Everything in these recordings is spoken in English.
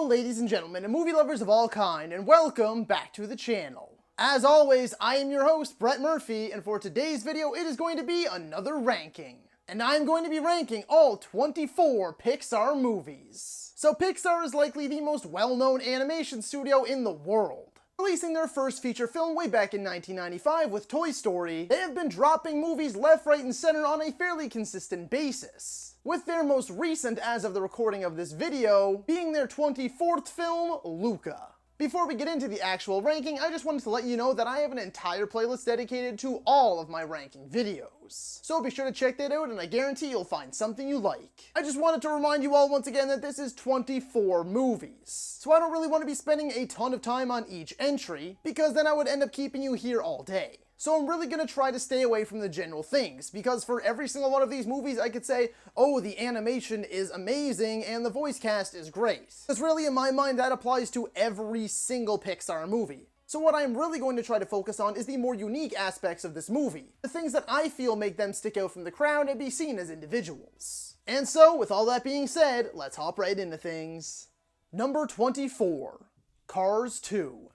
Hello ladies and gentlemen and movie lovers of all kind, and welcome back to the channel. As always, I am your host Brett Murphy, and for today's video it is going to be another ranking. And I'm going to be ranking all 24 Pixar movies. So Pixar is likely the most well-known animation studio in the world. Releasing their first feature film way back in 1995 with Toy Story, they have been dropping movies left, right, and center on a fairly consistent basis, with their most recent, as of the recording of this video, being their 24th film, Luca. Before we get into the actual ranking, I just wanted to let you know that I have an entire playlist dedicated to all of my ranking videos. So be sure to check that out, and I guarantee you'll find something you like. I just wanted to remind you all once again that this is 24 movies. So I don't really want to be spending a ton of time on each entry, because then I would end up keeping you here all day. So I'm really going to try to stay away from the general things, because for every single one of these movies I could say, oh, the animation is amazing and the voice cast is great. Because really in my mind that applies to every single Pixar movie. So what I'm really going to try to focus on is the more unique aspects of this movie, the things that I feel make them stick out from the crowd and be seen as individuals. And so, with all that being said, let's hop right into things. Number 24, Cars 2.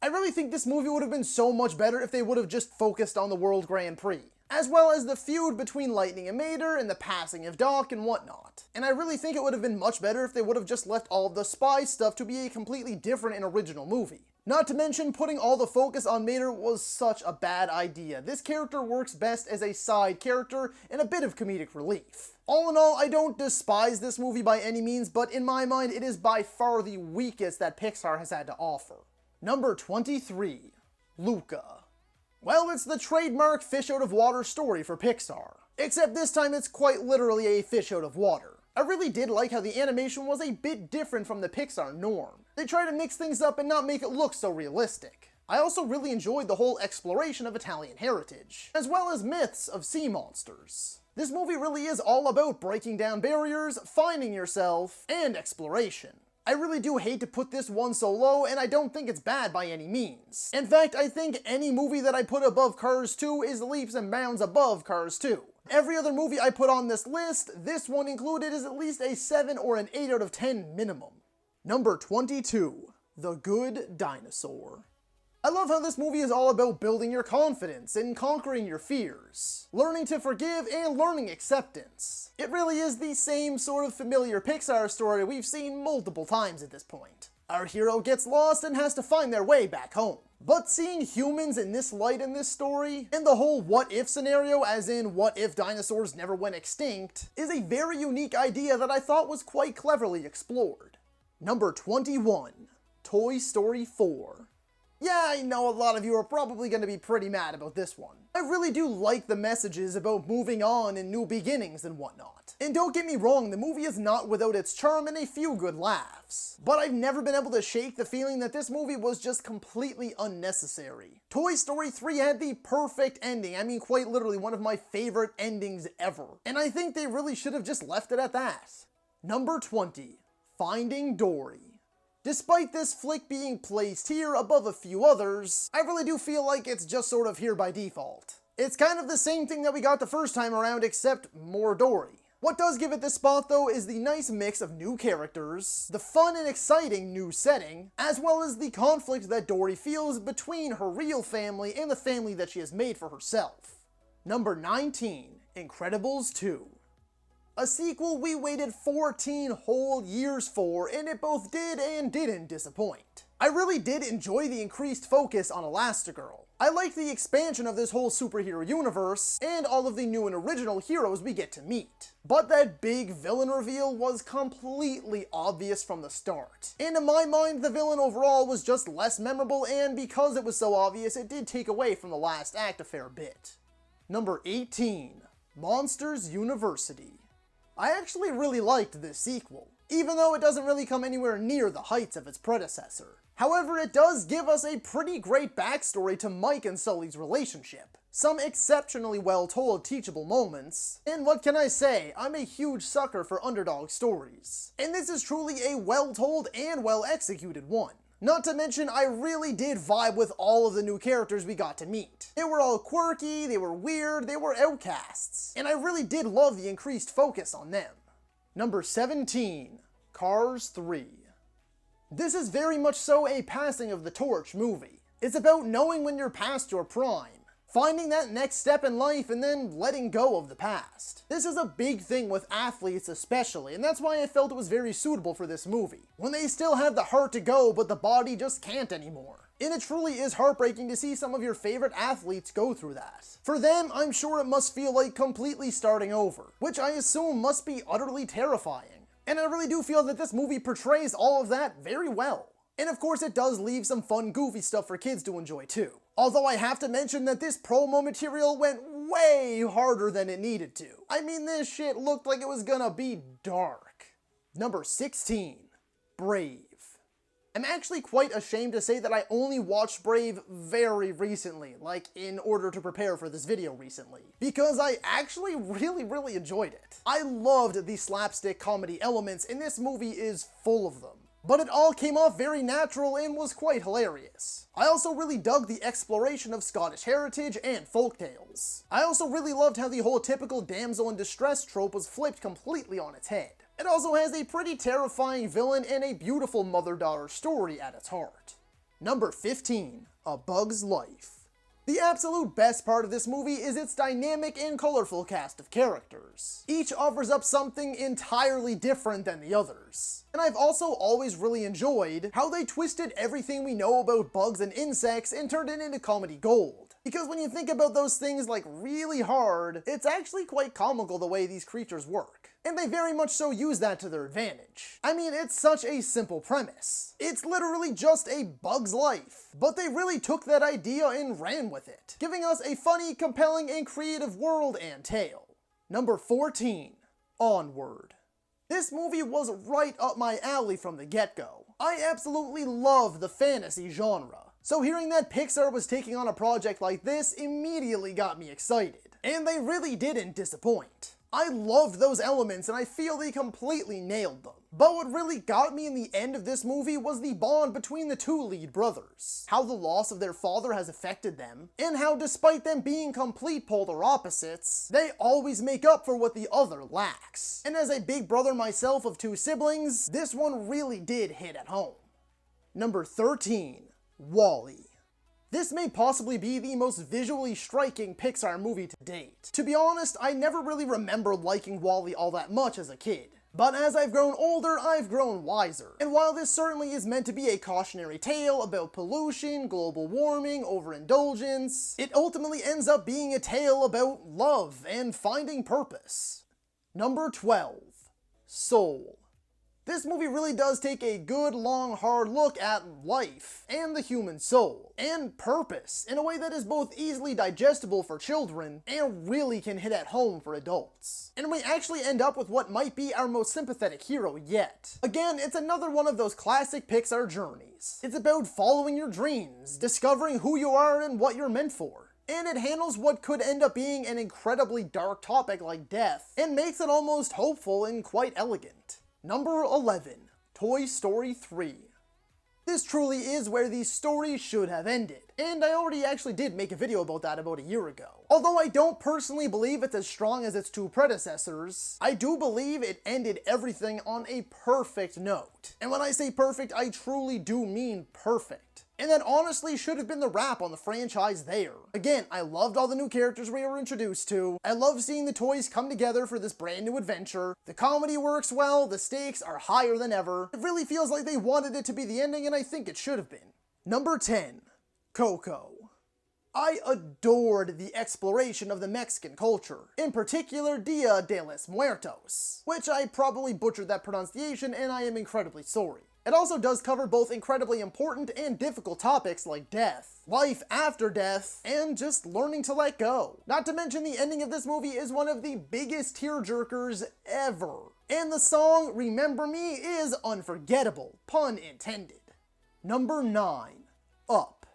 I really think this movie would have been so much better if they would have just focused on the World Grand Prix, as well as the feud between Lightning and Mater and the passing of Doc and whatnot. And I really think it would have been much better if they would have just left all of the spy stuff to be a completely different and original movie. Not to mention, putting all the focus on Mater was such a bad idea. This character works best as a side character and a bit of comedic relief. All in all, I don't despise this movie by any means, but in my mind it is by far the weakest that Pixar has had to offer. Number 23, Luca. Well, it's the trademark fish out of water story for Pixar. Except this time it's quite literally a fish out of water. I really did like how the animation was a bit different from the Pixar norm. They try to mix things up and not make it look so realistic. I also really enjoyed the whole exploration of Italian heritage, as well as myths of sea monsters. This movie really is all about breaking down barriers, finding yourself, and exploration. I really do hate to put this one so low, and I don't think it's bad by any means. In fact, I think any movie that I put above Cars 2 is leaps and bounds above Cars 2. Every other movie I put on this list, this one included, is at least a 7 or an 8 out of 10 minimum. Number 22, The Good Dinosaur. I love how this movie is all about building your confidence and conquering your fears, learning to forgive and learning acceptance. It really is the same sort of familiar Pixar story we've seen multiple times at this point. Our hero gets lost and has to find their way back home. But seeing humans in this light in this story, and the whole what if scenario, as in what if dinosaurs never went extinct, is a very unique idea that I thought was quite cleverly explored. Number 21, Toy Story 4. Yeah, I know a lot of you are probably going to be pretty mad about this one. I really do like the messages about moving on and new beginnings and whatnot. And don't get me wrong, the movie is not without its charm and a few good laughs. But I've never been able to shake the feeling that this movie was just completely unnecessary. Toy Story 3 had the perfect ending. I mean, quite literally one of my favorite endings ever. And I think they really should have just left it at that. Number 20, Finding Dory. Despite this flick being placed here above a few others, I really do feel like it's just sort of here by default. It's kind of the same thing that we got the first time around, except more Dory. What does give it this spot though is the nice mix of new characters, the fun and exciting new setting, as well as the conflict that Dory feels between her real family and the family that she has made for herself. Number 19, Incredibles 2. A sequel we waited 14 whole years for, and it both did and didn't disappoint. I really did enjoy the increased focus on Elastigirl. I liked the expansion of this whole superhero universe, and all of the new and original heroes we get to meet. But that big villain reveal was completely obvious from the start. And in my mind, the villain overall was just less memorable, and because it was so obvious, it did take away from the last act a fair bit. Number 18, Monsters University. I actually really liked this sequel, even though it doesn't really come anywhere near the heights of its predecessor. However, it does give us a pretty great backstory to Mike and Sully's relationship, some exceptionally well-told teachable moments, and what can I say, I'm a huge sucker for underdog stories. And this is truly a well-told and well-executed one. Not to mention, I really did vibe with all of the new characters we got to meet. They were all quirky, they were weird, they were outcasts, and I really did love the increased focus on them. Number 17, Cars 3. This is very much so a passing of the torch movie. It's about knowing when you're past your prime, finding that next step in life, and then letting go of the past. This is a big thing with athletes especially, and that's why I felt it was very suitable for this movie. When they still have the heart to go, but the body just can't anymore. And it truly is heartbreaking to see some of your favorite athletes go through that. For them, I'm sure it must feel like completely starting over, which I assume must be utterly terrifying. And I really do feel that this movie portrays all of that very well. And of course it does leave some fun, goofy stuff for kids to enjoy too. Although I have to mention that this promo material went way harder than it needed to. I mean, this shit looked like it was gonna be dark. Number 16, Brave. I'm actually quite ashamed to say that I only watched Brave very recently, like in order to prepare for this video recently, because I actually really enjoyed it. I loved the slapstick comedy elements, and this movie is full of them. But it all came off very natural and was quite hilarious. I also really dug the exploration of Scottish heritage and folktales. I also really loved how the whole typical damsel in distress trope was flipped completely on its head. It also has a pretty terrifying villain and a beautiful mother-daughter story at its heart. Number 15, A Bug's Life. The absolute best part of this movie is its dynamic and colorful cast of characters. Each offers up something entirely different than the others. And I've also always really enjoyed how they twisted everything we know about bugs and insects and turned it into comedy gold. Because when you think about those things like really hard, it's actually quite comical the way these creatures work. And they very much so use that to their advantage. I mean, it's such a simple premise. It's literally just a bug's life. But they really took that idea and ran with it, giving us a funny, compelling, and creative world and tale. Number 14, Onward. This movie was right up my alley from the get-go. I absolutely love the fantasy genre. So hearing that Pixar was taking on a project like this immediately got me excited. And they really didn't disappoint. I loved those elements and I feel they completely nailed them. But what really got me in the end of this movie was the bond between the two lead brothers. How the loss of their father has affected them, and how despite them being complete polar opposites, they always make up for what the other lacks. And as a big brother myself of 2 siblings, this one really did hit at home. Number 13, WALL-E. This may possibly be the most visually striking Pixar movie to date. To be honest, I never really remember liking WALL-E all that much as a kid. But as I've grown older, I've grown wiser. And while this certainly is meant to be a cautionary tale about pollution, global warming, overindulgence, it ultimately ends up being a tale about love and finding purpose. Number 12, Soul. This movie really does take a good, long, hard look at life, and the human soul, and purpose, in a way that is both easily digestible for children, and really can hit at home for adults. And we actually end up with what might be our most sympathetic hero yet. Again, it's another one of those classic Pixar journeys. It's about following your dreams, discovering who you are and what you're meant for. And it handles what could end up being an incredibly dark topic like death, and makes it almost hopeful and quite elegant. Number 11, Toy Story 3. This truly is where the story should have ended, and I already actually did make a video about that about a year ago. Although I don't personally believe it's as strong as its 2 predecessors, I do believe it ended everything on a perfect note. And when I say perfect, I truly do mean perfect. And that honestly should have been the wrap on the franchise there. Again, I loved all the new characters we were introduced to. I love seeing the toys come together for this brand new adventure. The comedy works well, the stakes are higher than ever. It really feels like they wanted it to be the ending, and I think it should have been. Number 10, Coco. I adored the exploration of the Mexican culture, in particular Dia de los Muertos, which I probably butchered that pronunciation and I am incredibly sorry. It also does cover both incredibly important and difficult topics like death, life after death, and just learning to let go. Not to mention the ending of this movie is one of the biggest tearjerkers ever. And the song Remember Me is unforgettable, pun intended. Number 9, Up.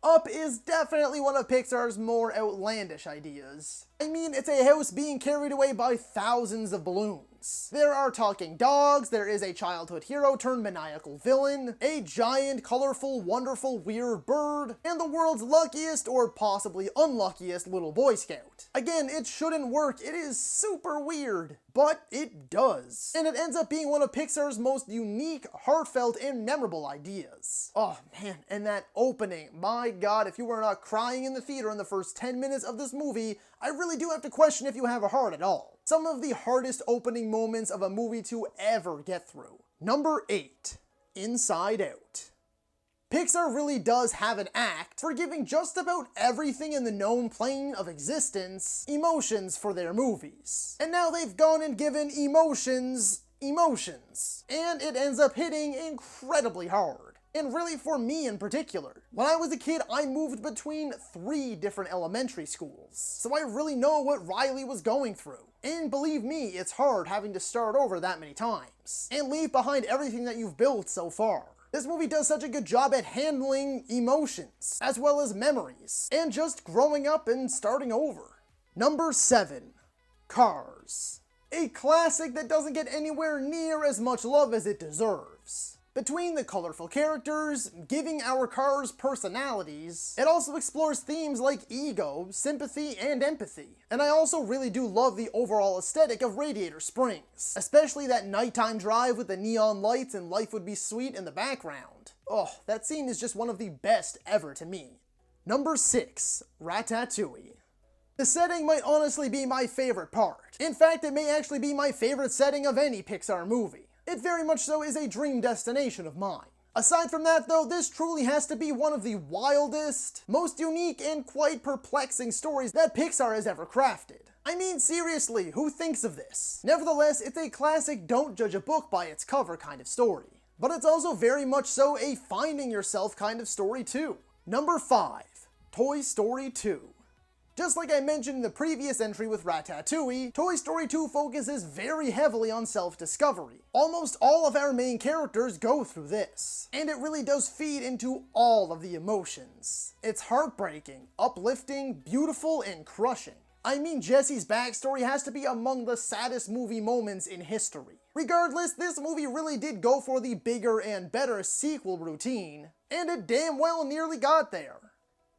Up is definitely one of Pixar's more outlandish ideas. I mean, it's a house being carried away by thousands of balloons. There are talking dogs, there is a childhood hero turned maniacal villain, a giant, colorful, wonderful, weird bird, and the world's luckiest or possibly unluckiest little Boy Scout. Again, it shouldn't work, it is super weird, but it does. And it ends up being one of Pixar's most unique, heartfelt, and memorable ideas. Oh man, and that opening, my god, if you were not crying in the theater in the first 10 minutes of this movie, I really do have to question if you have a heart at all. Some of the hardest opening moments of a movie to ever get through. Number 8, Inside Out. Pixar really does have an act for giving just about everything in the known plane of existence emotions for their movies. And now they've gone and given emotions. And it ends up hitting incredibly hard. And really for me in particular. When I was a kid, I moved between 3 different elementary schools. So I really know what Riley was going through. And believe me, it's hard having to start over that many times. And leave behind everything that you've built so far. This movie does such a good job at handling emotions, as well as memories, and just growing up and starting over. Number 7, Cars. A classic that doesn't get anywhere near as much love as it deserves. Between the colorful characters, giving our cars personalities, it also explores themes like ego, sympathy, and empathy. And I also really do love the overall aesthetic of Radiator Springs, especially that nighttime drive with the neon lights and Life Would Be Sweet in the background. Oh, that scene is just one of the best ever to me. Number 6, Ratatouille. The setting might honestly be my favorite part. In fact, it may actually be my favorite setting of any Pixar movie. It very much so is a dream destination of mine. Aside from that though, this truly has to be one of the wildest, most unique, and quite perplexing stories that Pixar has ever crafted. I mean, seriously, who thinks of this? Nevertheless, it's a classic don't judge a book by its cover kind of story. But it's also very much so a finding yourself kind of story too. Number 5, Toy Story 2. Just like I mentioned in the previous entry with Ratatouille, Toy Story 2 focuses very heavily on self-discovery. Almost all of our main characters go through this, and it really does feed into all of the emotions. It's heartbreaking, uplifting, beautiful, and crushing. I mean, Jesse's backstory has to be among the saddest movie moments in history. Regardless, this movie really did go for the bigger and better sequel routine, and it damn well nearly got there.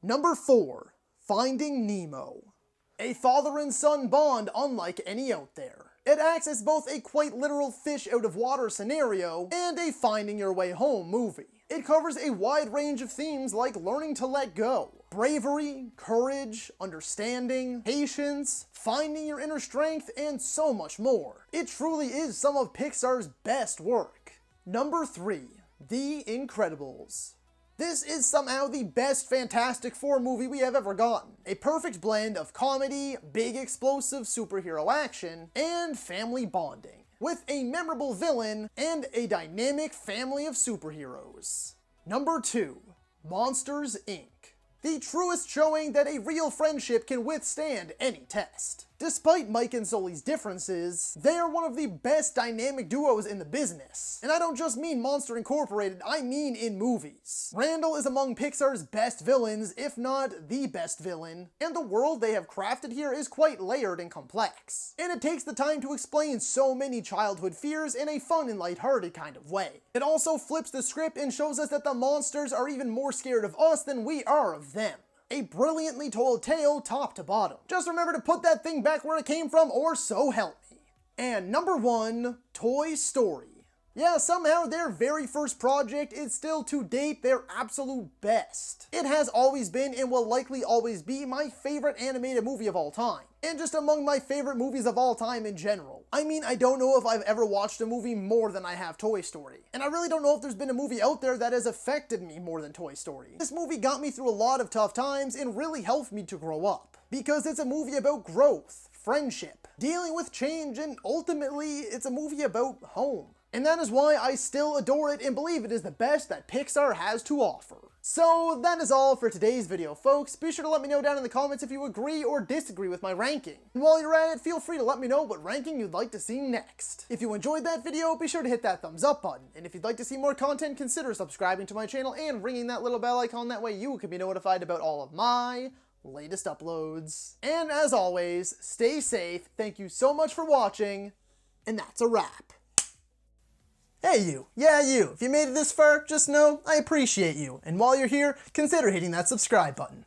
Number 4, Finding Nemo. A father and son bond unlike any out there. It acts as both a quite literal fish out of water scenario and a finding your way home movie. It covers a wide range of themes like learning to let go, bravery, courage, understanding, patience, finding your inner strength, and so much more. It truly is some of Pixar's best work. Number 3, The Incredibles. This is somehow the best Fantastic Four movie we have ever gotten. A perfect blend of comedy, big explosive superhero action, and family bonding. With a memorable villain and a dynamic family of superheroes. Number 2, Monsters, Inc. The truest showing that a real friendship can withstand any test. Despite Mike and Sully's differences, they are one of the best dynamic duos in the business. And I don't just mean Monster Incorporated, I mean in movies. Randall is among Pixar's best villains, if not the best villain, and the world they have crafted here is quite layered and complex. And it takes the time to explain so many childhood fears in a fun and lighthearted kind of way. It also flips the script and shows us that the monsters are even more scared of us than we are of them. A brilliantly told tale top to bottom. Just remember to put that thing back where it came from, or so help me. And number 1, Toy Story. Yeah, somehow their very first project is still to date their absolute best. It has always been and will likely always be my favorite animated movie of all time. And just among my favorite movies of all time in general. I mean, I don't know if I've ever watched a movie more than I have Toy Story. And I really don't know if there's been a movie out there that has affected me more than Toy Story. This movie got me through a lot of tough times and really helped me to grow up. Because it's a movie about growth, friendship, dealing with change, and ultimately, it's a movie about home. And that is why I still adore it and believe it is the best that Pixar has to offer. So that is all for today's video, folks. Be sure to let me know down in the comments if you agree or disagree with my ranking. And while you're at it, feel free to let me know what ranking you'd like to see next. If you enjoyed that video, be sure to hit that thumbs up button. And if you'd like to see more content, consider subscribing to my channel and ringing that little bell icon. That way you can be notified about all of my latest uploads. And as always, stay safe, thank you so much for watching, and that's a wrap. Hey you, yeah you, if you made it this far, just know I appreciate you, and while you're here, consider hitting that subscribe button.